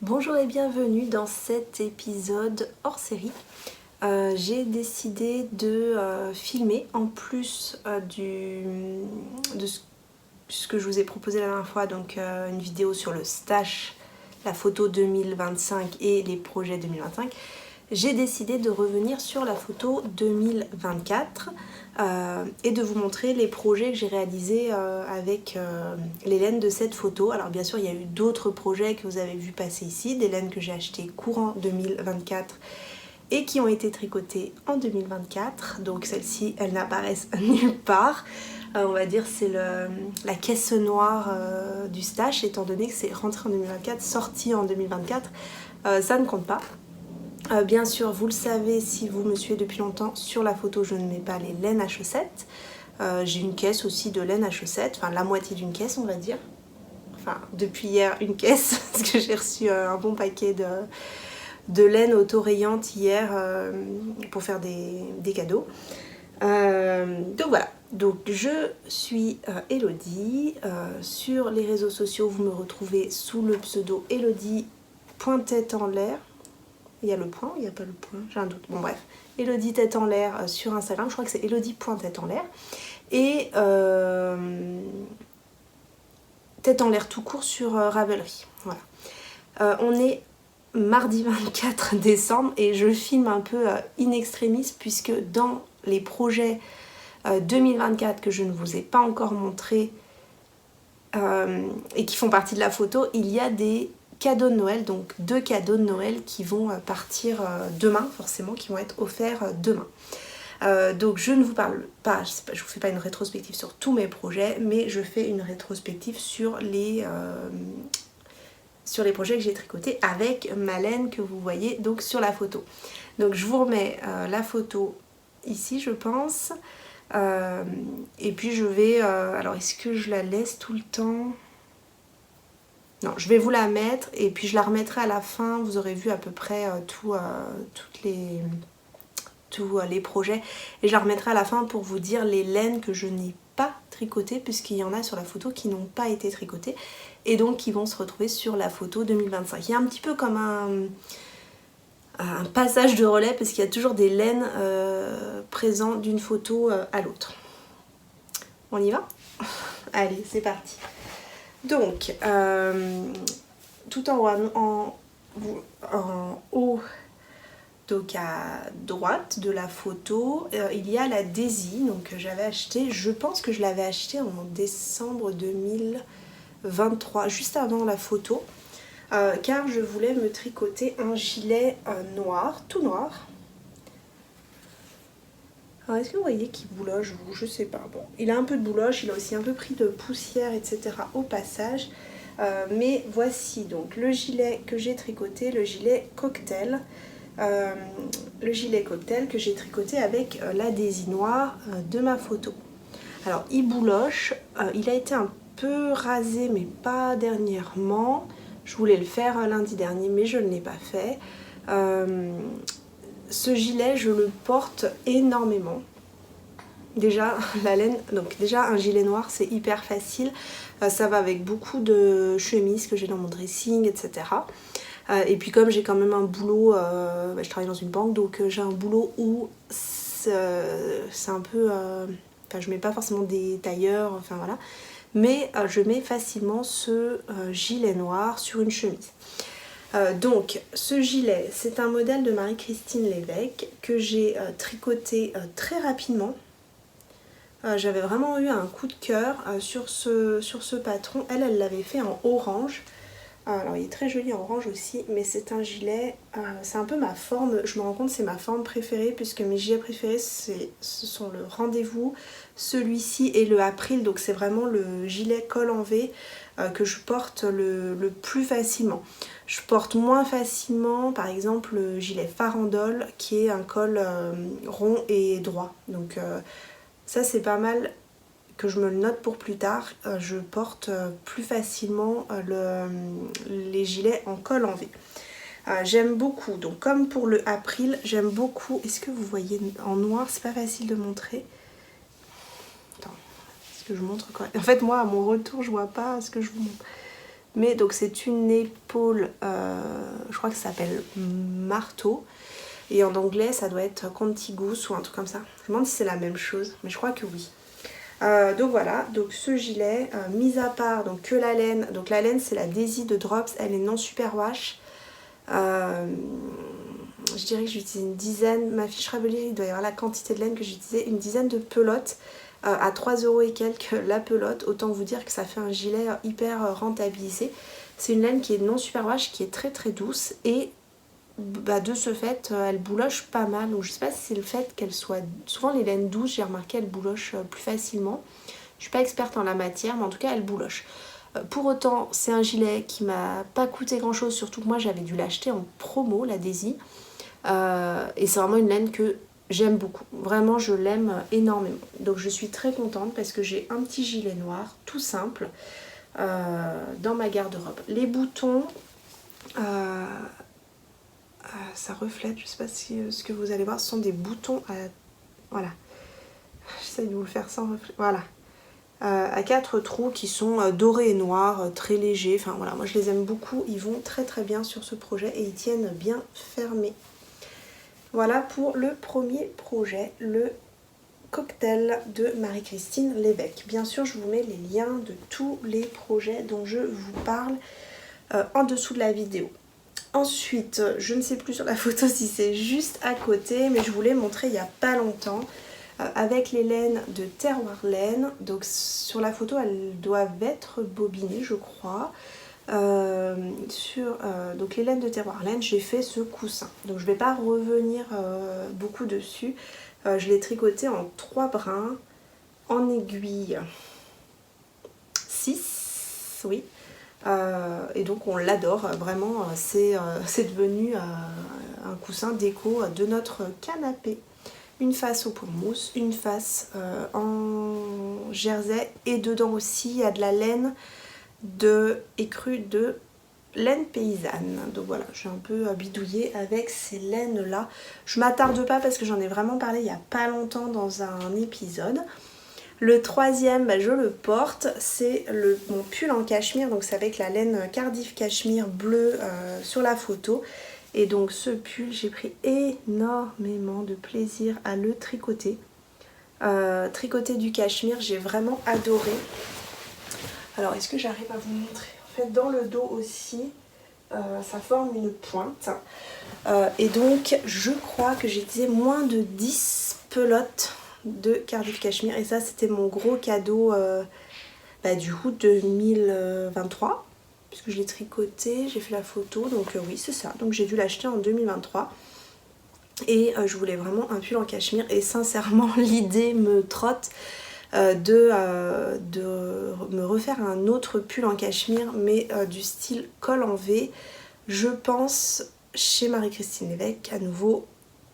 Bonjour et bienvenue dans cet épisode hors série. J'ai décidé de filmer en plus de ce que je vous ai proposé la dernière fois, donc une vidéo sur le stash, la photo 2025 et les projets 2025. J'ai décidé de revenir sur la photo 2024 et de vous montrer les projets que j'ai réalisés avec les laines de cette photo. Alors bien sûr il y a eu d'autres projets que vous avez vu passer ici, des laines que j'ai achetées courant 2024 et qui ont été tricotées en 2024. Donc celles-ci, elles n'apparaissent nulle part. On va dire c'est la caisse noire du stash, étant donné que c'est rentré en 2024, sorti en 2024, ça ne compte pas. Bien sûr, vous le savez si vous me suivez depuis longtemps, sur la photo je ne mets pas les laines à chaussettes. J'ai une caisse aussi de laine à chaussettes, enfin la moitié d'une caisse on va dire. Enfin depuis hier une caisse, parce que j'ai reçu un bon paquet de laine auto-rayante hier pour faire des cadeaux. Donc voilà, donc je suis Elodie. Sur les réseaux sociaux vous me retrouvez sous le pseudo Elodie Tête en l'air. Il y a le point, il n'y a pas le point, j'ai un doute. Bon bref, Elodie Tête en l'air sur Instagram, je crois que c'est Elodie.tête en l'air. Et Tête en l'air tout court sur Ravelry. Voilà. On est mardi 24 décembre et je filme un peu in extremis puisque dans les projets 2024 que je ne vous ai pas encore montrés et qui font partie de la photo, il y a des cadeaux de Noël, donc 2 cadeaux de Noël qui vont partir demain, forcément, qui vont être offerts demain. Donc je ne vous parle pas, je vous fais pas une rétrospective sur tous mes projets, mais je fais une rétrospective sur les projets que j'ai tricotés avec ma laine que vous voyez donc sur la photo. Donc je vous remets la photo ici je pense, et puis je vais, alors est-ce que je la laisse tout le temps ? Non, je vais vous la mettre et puis je la remettrai à la fin. Vous aurez vu à peu près tous les projets. Et je la remettrai à la fin pour vous dire les laines que je n'ai pas tricotées, puisqu'il y en a sur la photo qui n'ont pas été tricotées. Et donc qui vont se retrouver sur la photo 2025. Il y a un petit peu comme un passage de relais, parce qu'il y a toujours des laines présentes d'une photo à l'autre. On y va ? Allez, c'est parti. Donc, tout en haut, donc à droite de la photo, il y a la Daisy, donc j'avais acheté, je pense que je l'avais acheté en décembre 2023, juste avant la photo, car je voulais me tricoter un gilet noir, tout noir. Alors est-ce que vous voyez qu'il bouloche, je sais pas, bon, il a un peu de bouloche, il a aussi un peu pris de poussière, etc. au passage. Mais voici donc le gilet que j'ai tricoté, le gilet cocktail. Le gilet cocktail que j'ai tricoté avec la Daisy noire de ma photo. Alors il bouloche, il a été un peu rasé mais pas dernièrement. Je voulais le faire lundi dernier mais je ne l'ai pas fait. Ce gilet je le porte énormément. Déjà la laine, donc déjà un gilet noir c'est hyper facile, ça va avec beaucoup de chemises que j'ai dans mon dressing, etc. Et puis comme j'ai quand même un boulot, je travaille dans une banque, donc j'ai un boulot où c'est un peu, enfin je mets pas forcément des tailleurs, enfin voilà, mais je mets facilement ce gilet noir sur une chemise. Donc ce gilet c'est un modèle de Marie-Christine Lévesque que j'ai tricoté très rapidement. J'avais vraiment eu un coup de cœur sur ce patron. Elle l'avait fait en orange. Alors il est très joli en orange aussi, mais c'est un gilet, c'est un peu ma forme, je me rends compte c'est ma forme préférée, puisque mes gilets préférés ce sont le rendez-vous, celui-ci et le April, donc c'est vraiment le gilet col en V que je porte le plus facilement. Je porte moins facilement par exemple le gilet farandole qui est un col rond et droit, donc ça c'est pas mal, que je me le note pour plus tard. Je porte plus facilement les gilets en col en V. J'aime beaucoup, donc comme pour le April, j'aime beaucoup, est-ce que vous voyez en noir, c'est pas facile de montrer. Attends, est-ce que je montre quoi? En fait moi à mon retour je vois pas ce que je vous montre. Mais donc c'est une épaule, je crois que ça s'appelle marteau. Et en anglais ça doit être contigus ou un truc comme ça. Je me demande si c'est la même chose, mais je crois que oui. Donc voilà, donc ce gilet, mis à part donc que la laine. Donc la laine c'est la Daisy de Drops, elle est non superwash. Je dirais que j'utilise une dizaine, ma fiche Rabelais, il doit y avoir la quantité de laine que j'utilisais, une dizaine de pelotes à 3 € et quelques la pelote. Autant vous dire que ça fait un gilet hyper rentabilisé. C'est une laine qui est non superwash, qui est très très douce et bah, de ce fait elle bouloche pas mal. Donc je sais pas si c'est le fait qu'elle soit... Souvent les laines douces, j'ai remarqué, elles boulochent plus facilement. Je suis pas experte en la matière, mais en tout cas elle bouloche. Pour autant, c'est un gilet qui m'a pas coûté grand chose, surtout que moi j'avais dû l'acheter en promo, la Daisy. Et c'est vraiment une laine que j'aime beaucoup. Vraiment, je l'aime énormément. Donc je suis très contente parce que j'ai un petit gilet noir, tout simple, dans ma garde-robe. Les boutons, ça reflète, je sais pas si ce que vous allez voir, ce sont des boutons à... Voilà. J'essaie de vous le faire sans reflet. Voilà. À 4 trous qui sont dorés et noirs, très légers. Enfin voilà, moi je les aime beaucoup. Ils vont très très bien sur ce projet et ils tiennent bien fermés. Voilà pour le premier projet, le cocktail de Marie-Christine Lévesque. Bien sûr, je vous mets les liens de tous les projets dont je vous parle en dessous de la vidéo. Ensuite, je ne sais plus sur la photo si c'est juste à côté, mais je vous l'ai montré il n'y a pas longtemps. Avec les laines de Terroir Laine. Donc sur la photo, elles doivent être bobinées, je crois. Donc les laines de Terroir Laine, j'ai fait ce coussin. Donc je ne vais pas revenir beaucoup dessus. Je l'ai tricoté en 3 brins, en aiguille 6, oui. Et donc on l'adore, vraiment, c'est devenu un coussin déco de notre canapé. Une face au pot mousse, une face en jersey et dedans aussi il y a de la laine écrue de laine paysanne. Donc voilà, je suis un peu bidouillée avec ces laines là. Je m'attarde pas parce que j'en ai vraiment parlé il n'y a pas longtemps dans un épisode. Le troisième, bah, je le porte, c'est mon pull en cachemire, donc c'est avec la laine Cardiff Cachemire bleue sur la photo. Et donc ce pull, j'ai pris énormément de plaisir à le tricoter. Tricoter du cachemire, j'ai vraiment adoré. Alors est-ce que j'arrive à vous montrer? En fait dans le dos aussi, ça forme une pointe. Et donc je crois que j'ai utilisé moins de 10 pelotes de Cardiff Cachemire. Et ça c'était mon gros cadeau du août 2023. Puisque je l'ai tricoté, j'ai fait la photo, donc oui c'est ça, donc j'ai dû l'acheter en 2023 et je voulais vraiment un pull en cachemire et sincèrement l'idée me trotte de me refaire un autre pull en cachemire mais du style col en V, je pense chez Marie-Christine Lévesque à nouveau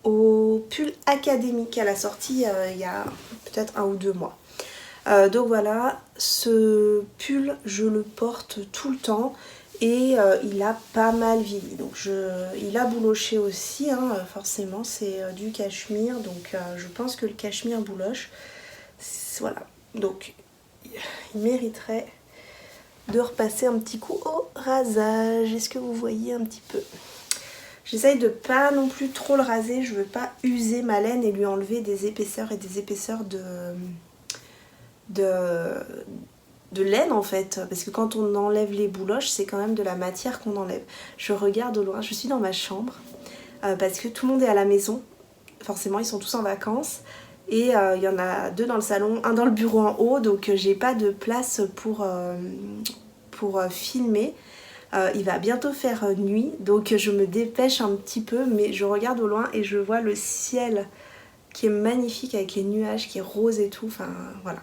au pull académique qu'elle a sorti il y a peut-être 1 ou 2 mois. Donc voilà, ce pull je le porte tout le temps et il a pas mal vieilli. Donc il a bouloché aussi, hein, forcément c'est du cachemire, donc je pense que le cachemire bouloche. Voilà, donc il mériterait de repasser un petit coup au rasage. Est-ce que vous voyez un petit peu? J'essaye de pas non plus trop le raser, je veux pas user ma laine et lui enlever des épaisseurs et des épaisseurs de laine en fait, parce que quand on enlève les bouloches c'est quand même de la matière qu'on enlève. Je regarde au loin, je suis dans ma chambre parce que tout le monde est à la maison, forcément ils sont tous en vacances et il y en a 2 dans le salon, un dans le bureau en haut, donc j'ai pas de place pour filmer. Il va bientôt faire nuit, donc je me dépêche un petit peu, mais je regarde au loin et je vois le ciel qui est magnifique avec les nuages qui est rose et tout, enfin voilà.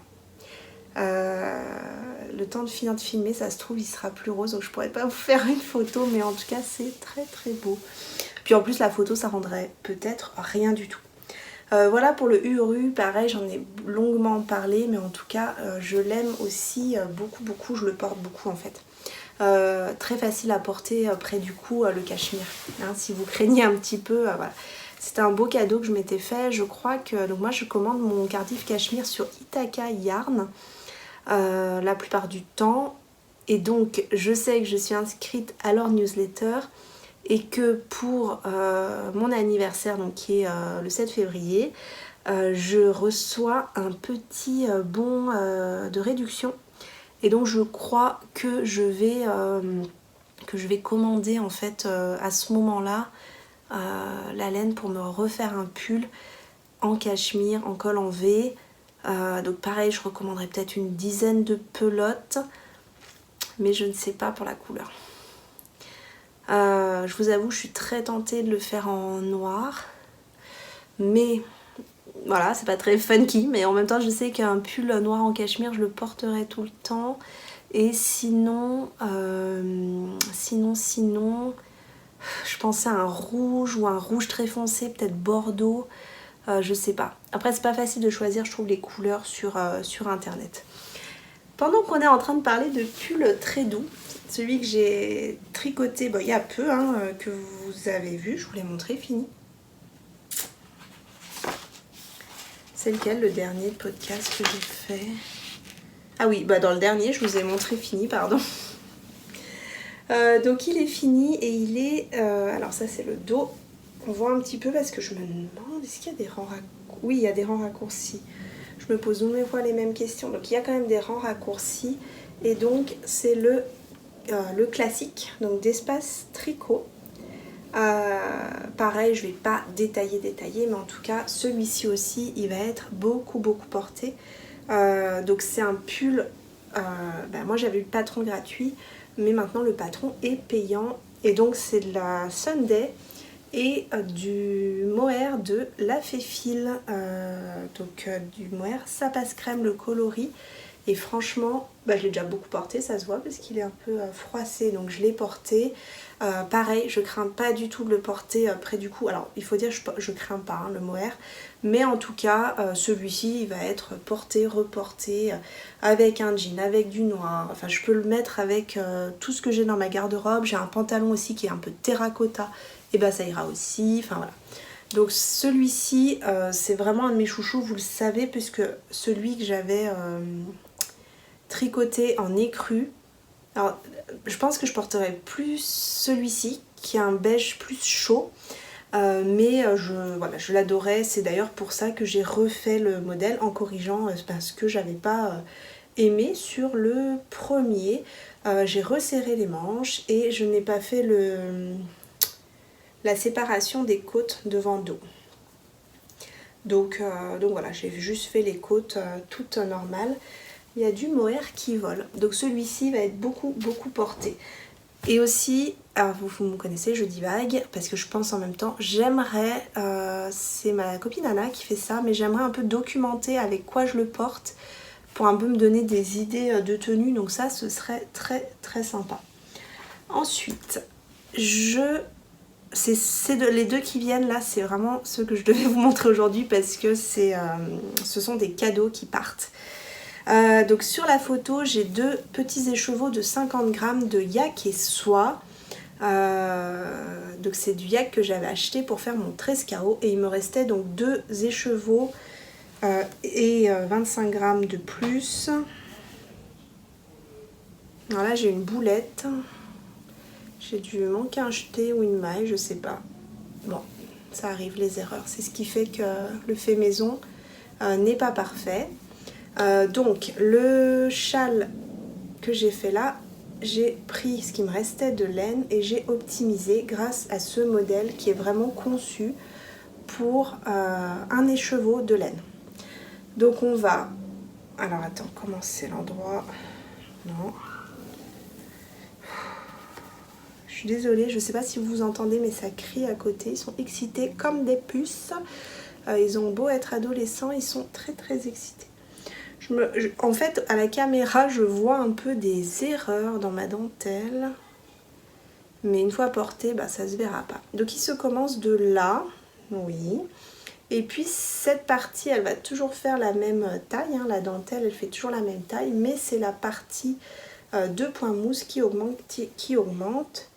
Le temps de finir de filmer, ça se trouve il sera plus rose, donc je pourrais pas vous faire une photo, mais en tout cas c'est très très beau. Puis en plus la photo ça rendrait peut-être rien du tout. Voilà pour le Uru, pareil j'en ai longuement parlé, mais en tout cas je l'aime aussi beaucoup, je le porte beaucoup en fait. Très facile à porter près du cou le cachemire, hein, si vous craignez un petit peu, voilà. C'était un beau cadeau que je m'étais fait, je crois que, donc moi je commande mon Cardiff Cachemire sur Ithaca Yarn la plupart du temps Et donc je sais que je suis inscrite à leur newsletter et que pour mon anniversaire, donc qui est le 7 février, je reçois un petit bon de réduction. Et donc je crois que je vais commander en fait à ce moment-là la laine pour me refaire un pull en cachemire, en col en V. Donc pareil, je recommanderais peut-être une dizaine de pelotes, mais je ne sais pas pour la couleur. Je vous avoue, je suis très tentée de le faire en noir, mais voilà, c'est pas très funky, mais en même temps je sais qu'un pull noir en cachemire, je le porterai tout le temps. Et sinon, je pensais à un rouge ou un rouge très foncé, peut-être bordeaux, je sais pas. Après c'est pas facile de choisir, je trouve, les couleurs sur internet. Pendant qu'on est en train de parler de pull très doux, celui que j'ai tricoté il y a peu, que vous avez vu, je vous l'ai montré, fini. C'est lequel, le dernier podcast que j'ai fait? Ah oui, dans le dernier, je vous ai montré fini, pardon. Donc il est fini et il est... alors ça c'est le dos. On voit un petit peu parce que je me demande, est-ce qu'il y a des rangs raccourcis? Oui, il y a des rangs raccourcis. Je me pose une fois les mêmes questions. Donc il y a quand même des rangs raccourcis. Et donc c'est le classique, donc d'espace tricot. Pareil, je vais pas détailler, mais en tout cas celui-ci aussi, il va être beaucoup porté. Donc c'est un pull, moi j'avais eu le patron gratuit, mais maintenant le patron est payant. Et donc c'est de la Sunday et du mohair de La Féfile, du mohair Ça passe crème, le coloris. Et franchement, je l'ai déjà beaucoup porté, ça se voit parce qu'il est un peu froissé, donc je l'ai porté. Pareil, je crains pas du tout de le porter près du cou. Alors il faut dire, je crains pas le mohair, mais en tout cas celui-ci il va être porté, reporté, avec un jean, avec du noir. Enfin je peux le mettre avec tout ce que j'ai dans ma garde-robe. J'ai un pantalon aussi qui est un peu terracotta, et ça ira aussi, enfin voilà. Donc celui-ci c'est vraiment un de mes chouchous, vous le savez, puisque celui que j'avais tricoté en écru. Alors je pense que je porterai plus celui-ci qui est un beige plus chaud, mais je l'adorais. C'est d'ailleurs pour ça que j'ai refait le modèle en corrigeant parce que j'avais pas aimé sur le premier. J'ai resserré les manches et je n'ai pas fait la séparation des côtes devant-dos. Donc voilà, j'ai juste fait les côtes toutes normales. Il y a du mohair qui vole. Donc celui-ci va être beaucoup porté. Et aussi, alors vous me connaissez, je divague parce que je pense en même temps, j'aimerais, c'est ma copine Anna qui fait ça, mais j'aimerais un peu documenter avec quoi je le porte pour un peu me donner des idées de tenue. Donc ça, ce serait très sympa. Ensuite, les deux qui viennent là, c'est vraiment ceux que je devais vous montrer aujourd'hui parce que ce sont des cadeaux qui partent. Donc sur la photo, j'ai deux petits écheveaux de 50 grammes de yak et soie. Donc c'est du yak que j'avais acheté pour faire mon trescao et il me restait donc deux écheveaux et 25 grammes de plus. Alors là j'ai une boulette. J'ai dû manquer un jeté ou une maille, je sais pas. Bon, ça arrive, les erreurs. C'est ce qui fait que le fait maison n'est pas parfait. Donc le châle que j'ai fait là, j'ai pris ce qui me restait de laine et j'ai optimisé grâce à ce modèle qui est vraiment conçu pour un écheveau de laine. Donc on va... Alors attends, comment c'est l'endroit? Non. Je suis désolée, je sais pas si vous entendez, mais ça crie à côté. Ils sont excités comme des puces. Ils ont beau être adolescents, ils sont très excités. En fait, à la caméra, je vois un peu des erreurs dans ma dentelle. Mais une fois portée, ça se verra pas. Donc, il se commence de là. Oui. Et puis, cette partie, elle va toujours faire la même taille. La dentelle, elle fait toujours la même taille. Mais c'est la partie de point mousse qui augmente.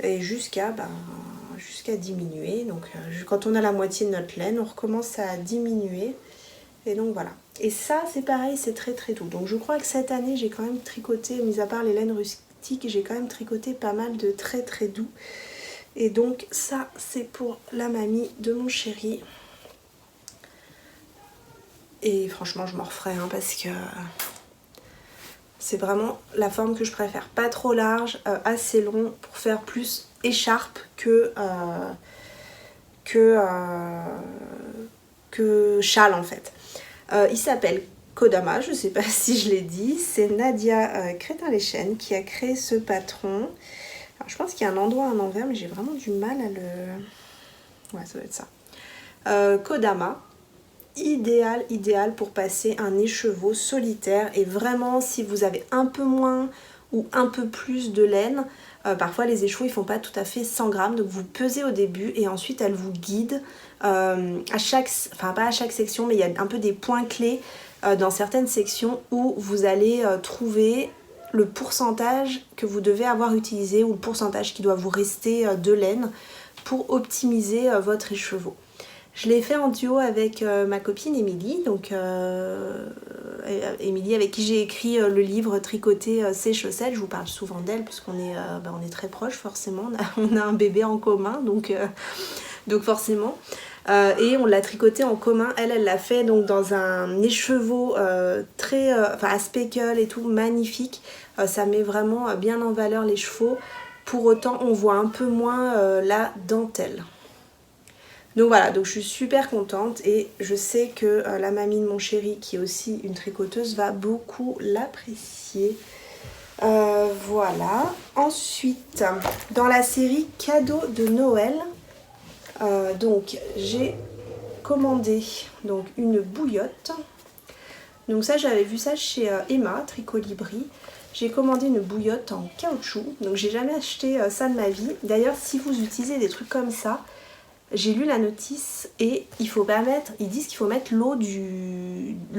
Et jusqu'à diminuer. Donc, quand on a la moitié de notre laine, on recommence à diminuer. Et donc voilà. Et ça c'est pareil, c'est très très doux. Donc je crois que cette année j'ai quand même tricoté, mis à part les laines rustiques, j'ai quand même tricoté pas mal de très très doux. Et donc ça c'est pour la mamie de mon chéri. Et franchement je m'en referai hein, parce que c'est vraiment la forme que je préfère. Pas trop large, assez long pour faire plus écharpe que châle en fait. Il s'appelle Kodama, je ne sais pas si je l'ai dit. C'est Nadia Crétin-Lechen qui a créé ce patron. Alors, je pense qu'il y a un endroit à l'envers, mais j'ai vraiment du mal à le... Ouais, ça doit être ça. Kodama, idéal pour passer un écheveau solitaire. Et vraiment, si vous avez un peu moins ou un peu plus de laine, parfois les écheveaux ils font pas tout à fait 100 grammes, donc vous pesez au début et ensuite elle vous guide à chaque, enfin pas à chaque section, mais il y a un peu des points clés dans certaines sections où vous allez trouver le pourcentage que vous devez avoir utilisé ou le pourcentage qui doit vous rester de laine pour optimiser votre écheveau. Je l'ai fait en duo avec ma copine Émilie, donc Émilie avec qui j'ai écrit le livre Tricoter ses chaussettes. Je vous parle souvent d'elle puisqu'on est, on est très proches forcément, on a un bébé en commun, donc forcément. Et on l'a tricoté en commun, elle l'a fait donc dans un écheveau très, à speckle et tout, magnifique. Ça met vraiment bien en valeur les chevaux, pour autant on voit un peu moins la dentelle. Donc voilà, donc je suis super contente et je sais que la mamie de mon chéri, qui est aussi une tricoteuse, va beaucoup l'apprécier. Voilà. Ensuite, dans la série cadeau de Noël, donc j'ai commandé donc une bouillotte. Donc ça, j'avais vu ça chez Emma, Tricolibri. J'ai commandé une bouillotte en caoutchouc. Donc j'ai jamais acheté ça de ma vie. D'ailleurs, si vous utilisez des trucs comme ça, j'ai lu la notice et il faut pas mettre, ils disent qu'il faut mettre l'eau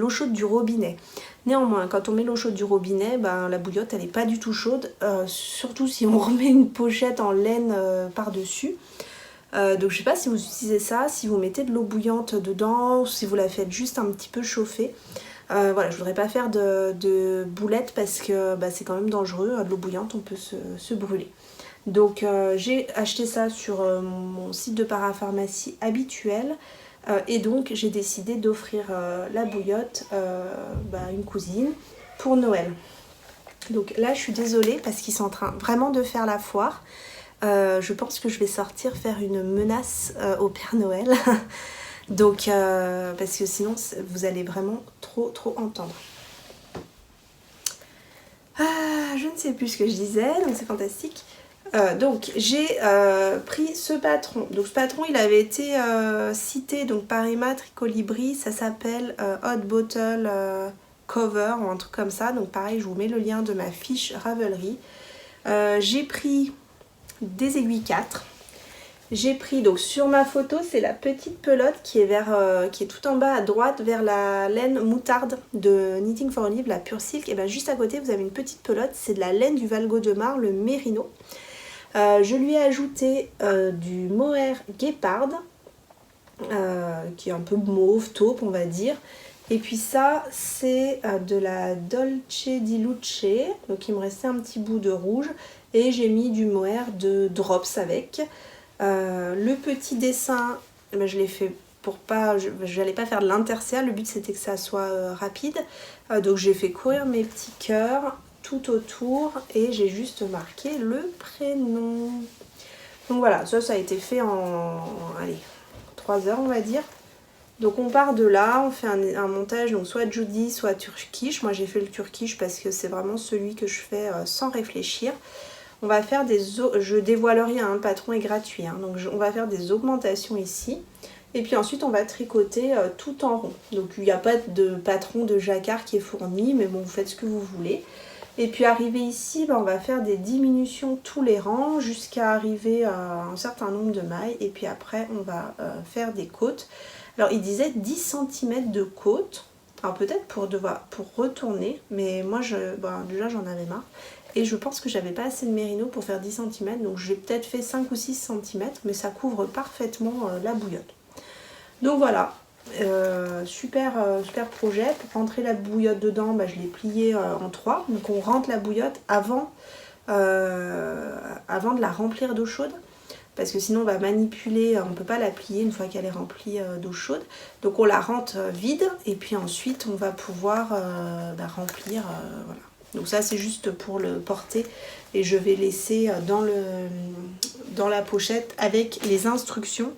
chaude du robinet. Néanmoins, quand on met l'eau chaude du robinet, ben, la bouillotte elle n'est pas du tout chaude, surtout si on remet une pochette en laine par-dessus. Donc je sais pas si vous utilisez ça, si vous mettez de l'eau bouillante dedans, ou si vous la faites juste un petit peu chauffer. Voilà, je voudrais pas faire de boulettes parce que bah, c'est quand même dangereux, de l'eau bouillante on peut se brûler. Donc j'ai acheté ça sur mon site de parapharmacie habituel et donc j'ai décidé d'offrir la bouillotte à une cousine pour Noël. Donc là je suis désolée parce qu'ils sont en train vraiment de faire la foire. Je pense que je vais sortir faire une menace au Père Noël. Donc parce que sinon vous allez vraiment trop entendre. Je ne sais plus ce que je disais, donc c'est fantastique. Donc j'ai pris ce patron. Donc ce patron il avait été cité donc par Emma Tricolibri. Ça s'appelle Hot Bottle Cover ou un truc comme ça. Donc pareil, je vous mets le lien de ma fiche Ravelry. J'ai pris des aiguilles 4. J'ai pris donc sur ma photo, c'est la petite pelote qui est qui est tout en bas à droite vers la laine moutarde de Knitting for Olive, la Pure Silk. Et bien juste à côté vous avez une petite pelote, c'est de la laine du Val Gaudemar, le Mérino. Je lui ai ajouté du mohair guépard qui est un peu mauve, taupe on va dire. Et puis ça c'est de la Dolce di Luce, donc il me restait un petit bout de rouge et j'ai mis du mohair de Drops avec. Le petit dessin, je l'ai fait pour pas, je n'allais pas faire de l'intercial, le but c'était que ça soit rapide. Donc j'ai fait courir mes petits cœurs tout autour et j'ai juste marqué le prénom. Donc voilà, ça a été fait en 3 heures on va dire. Donc on part de là, on fait un montage donc soit Judy soit Turkish. Moi j'ai fait le Turkish parce que c'est vraiment celui que je fais sans réfléchir. On va faire je dévoile rien, le patron est gratuit, hein, donc on va faire des augmentations ici. Et puis ensuite on va tricoter tout en rond. Donc il n'y a pas de patron de jacquard qui est fourni, mais bon vous faites ce que vous voulez. Et puis arrivé ici, on va faire des diminutions tous les rangs jusqu'à arriver à un certain nombre de mailles. Et puis après on va faire des côtes. Alors il disait 10 cm de côte. Alors peut-être pour retourner, mais moi déjà j'en avais marre. Et je pense que j'avais pas assez de mérino pour faire 10 cm, donc j'ai peut-être fait 5 ou 6 cm, mais ça couvre parfaitement la bouillotte. Donc voilà, super projet. Pour rentrer la bouillotte dedans, bah, je l'ai pliée en 3. Donc on rentre la bouillotte avant de la remplir d'eau chaude. Parce que sinon on va manipuler, on ne peut pas la plier une fois qu'elle est remplie d'eau chaude. Donc on la rentre vide et puis ensuite on va pouvoir remplir. Voilà. Donc ça c'est juste pour le porter et je vais laisser dans la pochette avec les instructions.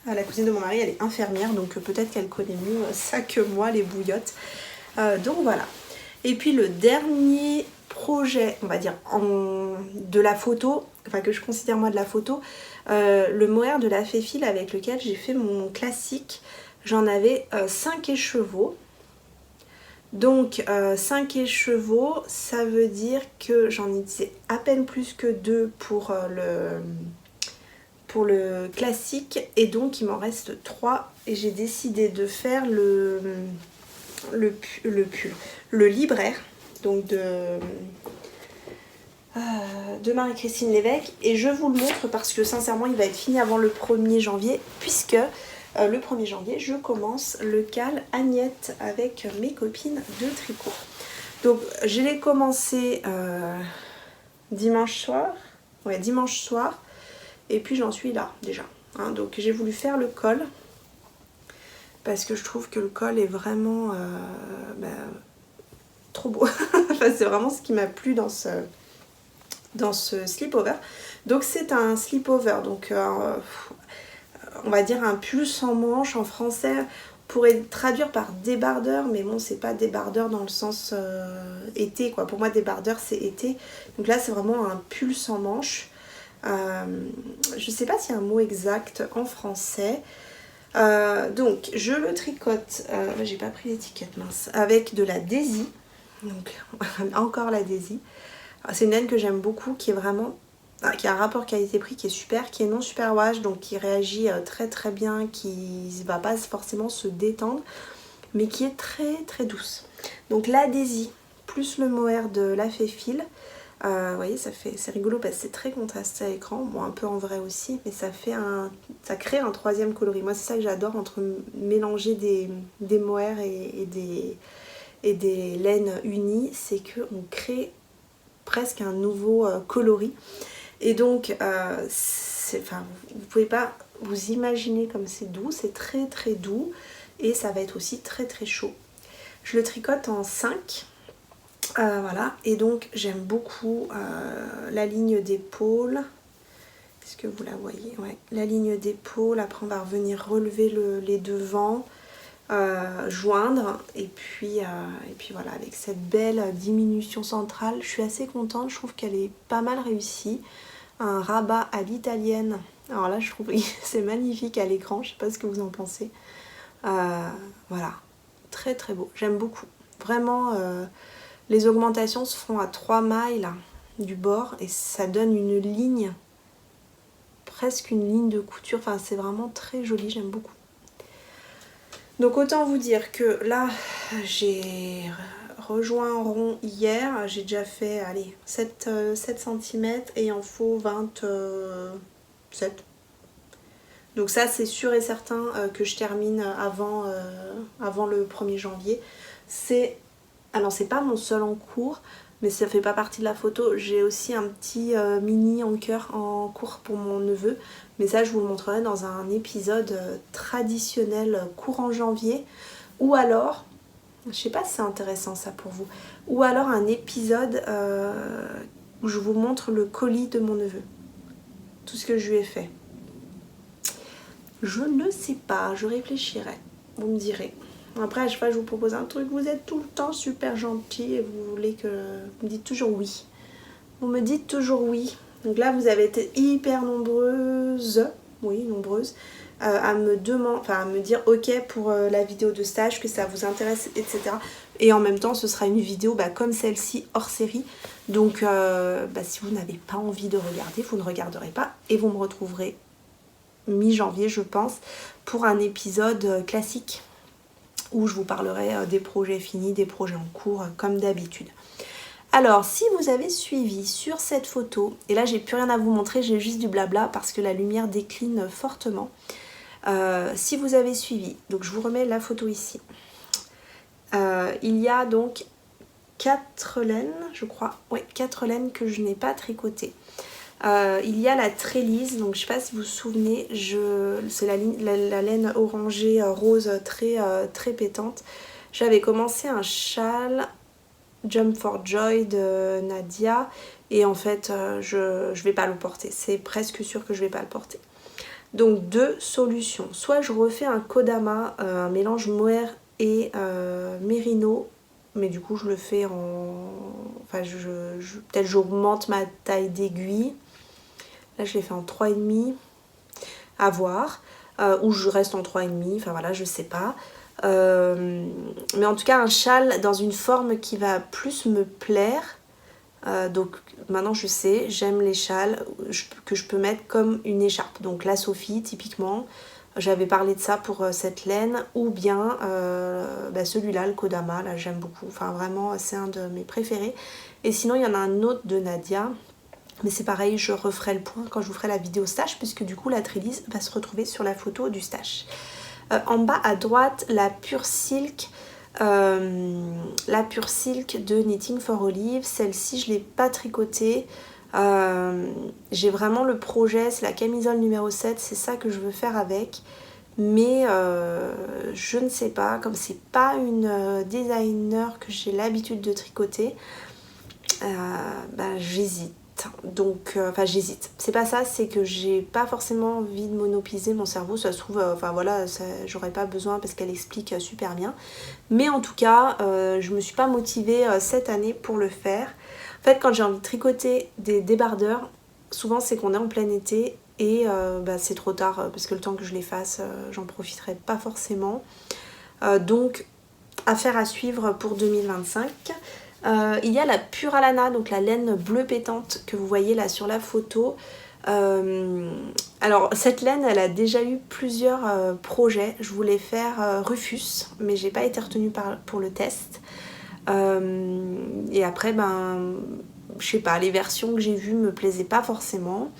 La cousine de mon mari elle est infirmière donc peut-être qu'elle connaît mieux ça que moi, les bouillottes. Donc voilà. Et puis le dernier projet, on va dire, de la photo, enfin que je considère moi de la photo, le mohair de la Féfil avec lequel j'ai fait mon classique. J'en avais 5 écheveaux. Donc 5 écheveaux, ça veut dire que j'en utilisais à peine plus que 2 pour le classique. Et donc il m'en reste 3. Et j'ai décidé de faire le libraire. Donc de Marie-Christine Lévesque. Et je vous le montre parce que sincèrement il va être fini avant le 1er janvier. Puisque le 1er janvier je commence le cal Agnette avec mes copines de tricot. Donc je l'ai commencé dimanche soir. Ouais, dimanche soir. Et puis j'en suis là déjà. Hein, donc j'ai voulu faire le col. Parce que je trouve que le col est vraiment trop beau. Enfin, c'est vraiment ce qui m'a plu dans ce slip-over. Donc c'est un slip-over, donc on va dire un pull sans manche en français. On pourrait traduire par débardeur, mais bon c'est pas débardeur dans le sens été quoi. Pour moi débardeur c'est été. Donc là c'est vraiment un pull sans manche. Je sais pas s'il y a un mot exact en français. Donc je le tricote, j'ai pas pris l'étiquette mince, avec de la Daisy. Donc encore la Daisy. C'est une laine que j'aime beaucoup, qui est vraiment, qui a un rapport qualité-prix qui est super, qui est non super wash, donc qui réagit très très bien, qui va pas forcément se détendre, mais qui est très très douce. Donc la Daisy plus le mohair de la Féfil. Vous voyez, c'est rigolo parce que c'est très contrasté à l'écran, bon un peu en vrai aussi, mais ça crée un 3e coloris. Moi c'est ça que j'adore, entre mélanger des mohairs et des laines unies, c'est qu'on crée presque un nouveau coloris. Et donc vous pouvez pas vous imaginer comme c'est doux, c'est très très doux et ça va être aussi très très chaud. Je le tricote en 5. Voilà, et donc j'aime beaucoup la ligne d'épaule. Est-ce que vous la voyez? Ouais, la ligne d'épaule. Après on va revenir relever les devants, joindre, et puis voilà, avec cette belle diminution centrale. Je suis assez contente, je trouve qu'elle est pas mal réussie. Un rabat à l'italienne. Alors là je trouve que c'est magnifique à l'écran, je sais pas ce que vous en pensez. Voilà, très très beau, j'aime beaucoup. Vraiment, les augmentations se font à 3 mailles là, du bord et ça donne une ligne, presque une ligne de couture. Enfin, c'est vraiment très joli, j'aime beaucoup. Donc autant vous dire que là, j'ai rejoint en rond hier. J'ai déjà fait, allez, 7 cm et il en faut 27. Donc ça, c'est sûr et certain que je termine avant le 1er janvier. Alors c'est pas mon seul en cours, mais ça fait pas partie de la photo. J'ai aussi un petit mini en cœur en cours pour mon neveu. Mais ça je vous le montrerai dans un épisode traditionnel courant janvier. Ou alors, je sais pas si c'est intéressant ça pour vous, ou alors un épisode où je vous montre le colis de mon neveu. Tout ce que je lui ai fait. Je ne sais pas, je réfléchirai. Vous me direz. Après, à chaque fois, je vous propose un truc, vous êtes tout le temps super gentil et vous voulez que... Vous me dites toujours oui. Vous me dites toujours oui. Donc là, vous avez été hyper nombreuses, à me dire ok pour la vidéo de stage, que ça vous intéresse, etc. Et en même temps, ce sera une vidéo comme celle-ci, hors série. Donc, si vous n'avez pas envie de regarder, vous ne regarderez pas. Et vous me retrouverez mi-janvier, je pense, pour un épisode classique, où je vous parlerai des projets finis, des projets en cours, comme d'habitude. Alors, si vous avez suivi sur cette photo, et là j'ai plus rien à vous montrer, j'ai juste du blabla parce que la lumière décline fortement. Si vous avez suivi, donc je vous remets la photo ici. Il y a donc 4 laines, je crois. Oui, 4 laines que je n'ai pas tricotées. Il y a la trélise, donc je sais pas si vous vous souvenez, c'est la laine orangée rose très pétante. J'avais commencé un châle Jump for Joy de Nadia et en fait je vais pas le porter, c'est presque sûr que je vais pas le porter. Donc 2 solutions, soit je refais un Kodama, un mélange mohair et mérino, mais du coup je le fais en... Enfin peut-être j'augmente ma taille d'aiguille. Là je l'ai fait en 3,5, à voir, ou je reste en 3,5, enfin voilà, je sais pas. Mais en tout cas un châle dans une forme qui va plus me plaire. Donc maintenant je sais, j'aime les châles que je peux mettre comme une écharpe. Donc la Sophie typiquement, j'avais parlé de ça pour cette laine, ou bien celui-là, le Kodama, là j'aime beaucoup. Enfin vraiment c'est un de mes préférés. Et sinon il y en a un autre de Nadia. Mais c'est pareil, je referai le point quand je vous ferai la vidéo stash, puisque du coup la trélise va se retrouver sur la photo du stash. En bas à droite, la Pure Silk de Knitting for Olive. Celle-ci, je ne l'ai pas tricotée. J'ai vraiment le projet, c'est la camisole numéro 7, c'est ça que je veux faire avec. Mais je ne sais pas, comme c'est pas une designer que j'ai l'habitude de tricoter, j'hésite. Donc j'hésite, c'est pas ça, c'est que j'ai pas forcément envie de monopoliser mon cerveau, ça se trouve j'aurais pas besoin parce qu'elle explique super bien, mais en tout cas je me suis pas motivée cette année pour le faire. En fait quand j'ai envie de tricoter des débardeurs, souvent c'est qu'on est en plein été et c'est trop tard parce que le temps que je les fasse j'en profiterai pas forcément, donc affaire à suivre pour 2025. Il y a la Pure Alana, donc la laine bleue pétante que vous voyez là sur la photo. Alors cette laine elle a déjà eu plusieurs projets. Je voulais faire Rufus mais j'ai pas été retenue pour le test. Et après je sais pas, les versions que j'ai vues me plaisaient pas forcément.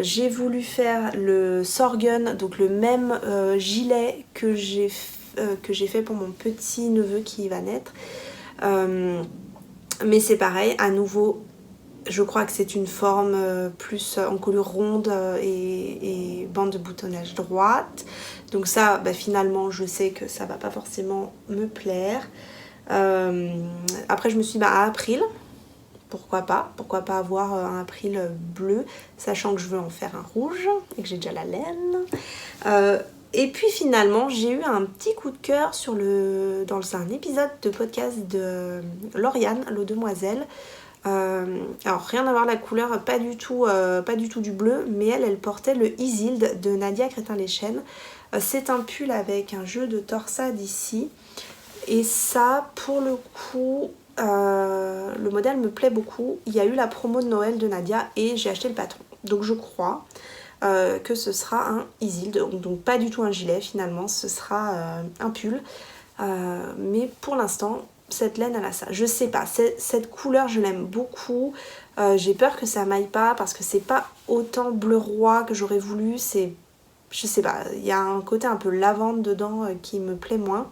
J'ai voulu faire le Sorgun, donc le même gilet que j'ai fait pour mon petit neveu qui va naître. Mais c'est pareil, à nouveau je crois que c'est une forme plus encolure ronde et bande de boutonnage droite, donc ça finalement je sais que ça va pas forcément me plaire. Après je me suis dit à April, pourquoi pas avoir un April bleu, sachant que je veux en faire un rouge et que j'ai déjà la laine. Et puis finalement, j'ai eu un petit coup de cœur dans un épisode de podcast de Lauriane, l'eau demoiselle. Alors rien à voir la couleur, pas du tout du bleu, mais elle portait le Isilde de Nadia Crétin-Leschène. C'est un pull avec un jeu de torsade ici. Et ça, pour le coup, le modèle me plaît beaucoup. Il y a eu la promo de Noël de Nadia et j'ai acheté le patron. Donc je crois que ce sera un Isilde, donc pas du tout un gilet finalement, ce sera un pull. Mais pour l'instant, cette laine elle a ça. Je sais pas, cette couleur je l'aime beaucoup. J'ai peur que ça m'aille pas parce que c'est pas autant bleu roi que j'aurais voulu. Je sais pas, il y a un côté un peu lavande dedans qui me plaît moins.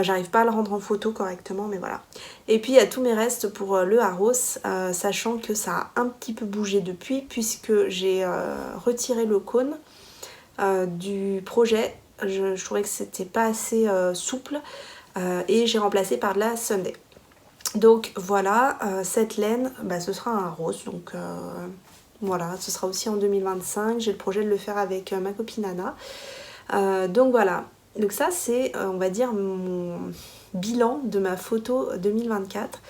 J'arrive pas à le rendre en photo correctement, mais voilà. Et puis il y a tous mes restes pour le Haros, sachant que ça a un petit peu bougé depuis, puisque j'ai retiré le cône du projet. Je trouvais que c'était pas assez souple et j'ai remplacé par de la Sunday. Donc voilà, cette laine, ce sera un rose, donc voilà, ce sera aussi en 2025. J'ai le projet de le faire avec ma copine Anna. Donc voilà. Donc ça c'est on va dire mon bilan de ma photo 2024.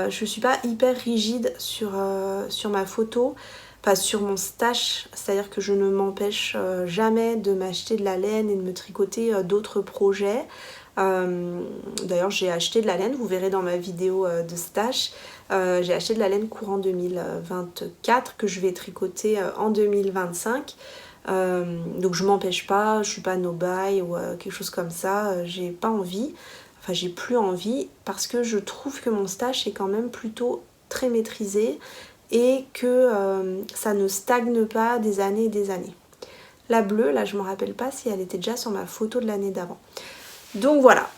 Je suis pas hyper rigide sur ma photo, pas sur mon stash, c'est-à-dire que je ne m'empêche jamais de m'acheter de la laine et de me tricoter d'autres projets. D'ailleurs j'ai acheté de la laine, vous verrez dans ma vidéo de stash, j'ai acheté de la laine courant 2024 que je vais tricoter en 2025. Donc je m'empêche pas, je suis pas no buy ou quelque chose comme ça, j'ai pas envie, enfin j'ai plus envie parce que je trouve que mon stash est quand même plutôt très maîtrisé et que ça ne stagne pas des années et des années. La bleue, là je me rappelle pas si elle était déjà sur ma photo de l'année d'avant. Donc voilà.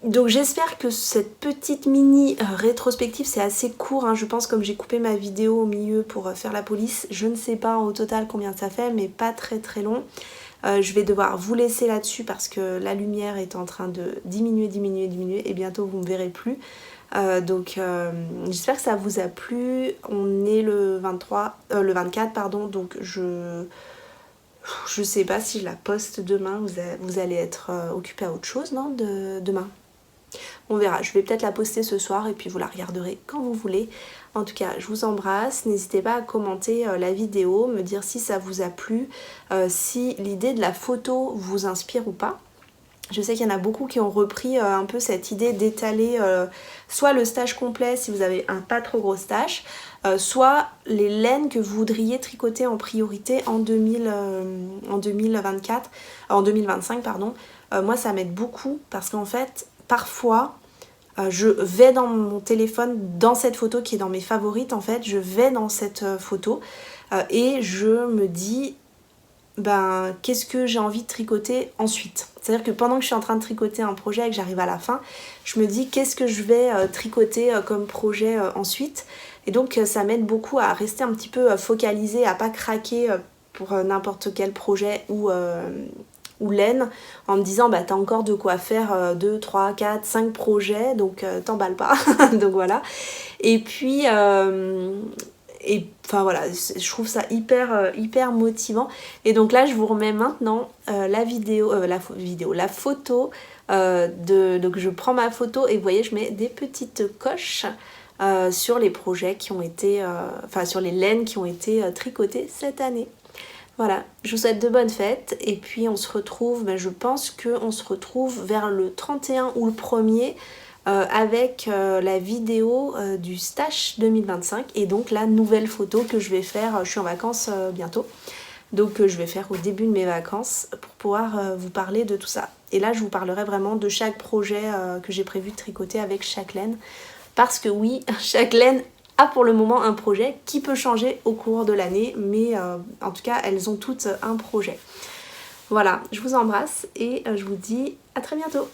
Donc j'espère que cette petite mini rétrospective, c'est assez court, hein. Je pense comme j'ai coupé ma vidéo au milieu pour faire la police, je ne sais pas au total combien ça fait, mais pas très très long. Je vais devoir vous laisser là-dessus parce que la lumière est en train de diminuer et bientôt vous ne me verrez plus. Donc j'espère que ça vous a plu. On est le 24 pardon, donc je sais pas si je la poste demain. Vous allez être occupé à autre chose, non, demain? On verra, je vais peut-être la poster ce soir et puis vous la regarderez quand vous voulez. En tout cas, je vous embrasse, n'hésitez pas à commenter la vidéo, me dire si ça vous a plu, si l'idée de la photo vous inspire ou pas. Je sais qu'il y en a beaucoup qui ont repris un peu cette idée d'étaler soit le stash complet si vous avez un pas trop gros stash, soit les laines que vous voudriez tricoter en priorité en 2025 pardon. Moi ça m'aide beaucoup parce qu'en fait parfois je vais dans mon téléphone, dans cette photo qui est dans mes favorites en fait, je vais dans cette photo et je me dis qu'est-ce que j'ai envie de tricoter ensuite. C'est-à-dire que pendant que je suis en train de tricoter un projet et que j'arrive à la fin, je me dis qu'est-ce que je vais tricoter comme projet ensuite. Et donc ça m'aide beaucoup à rester un petit peu focalisée, à pas craquer pour n'importe quel projet ou laine en me disant t'as encore de quoi faire 2, 3, 4, 5 projets donc t'emballes pas. Donc voilà. Et puis enfin voilà, je trouve ça hyper motivant. Et donc là je vous remets maintenant la photo donc je prends ma photo et vous voyez je mets des petites coches sur les projets qui ont été sur les laines qui ont été tricotées cette année. Voilà, je vous souhaite de bonnes fêtes et puis on se retrouve, je pense qu'on se retrouve vers le 31 ou le 1er avec la vidéo du stash 2025 et donc la nouvelle photo que je vais faire, je suis en vacances bientôt, donc je vais faire au début de mes vacances pour pouvoir vous parler de tout ça. Et là je vous parlerai vraiment de chaque projet que j'ai prévu de tricoter avec chaque laine, parce que oui, chaque laine a pour le moment un projet qui peut changer au cours de l'année, mais en tout cas elles ont toutes un projet. Voilà, je vous embrasse et je vous dis à très bientôt.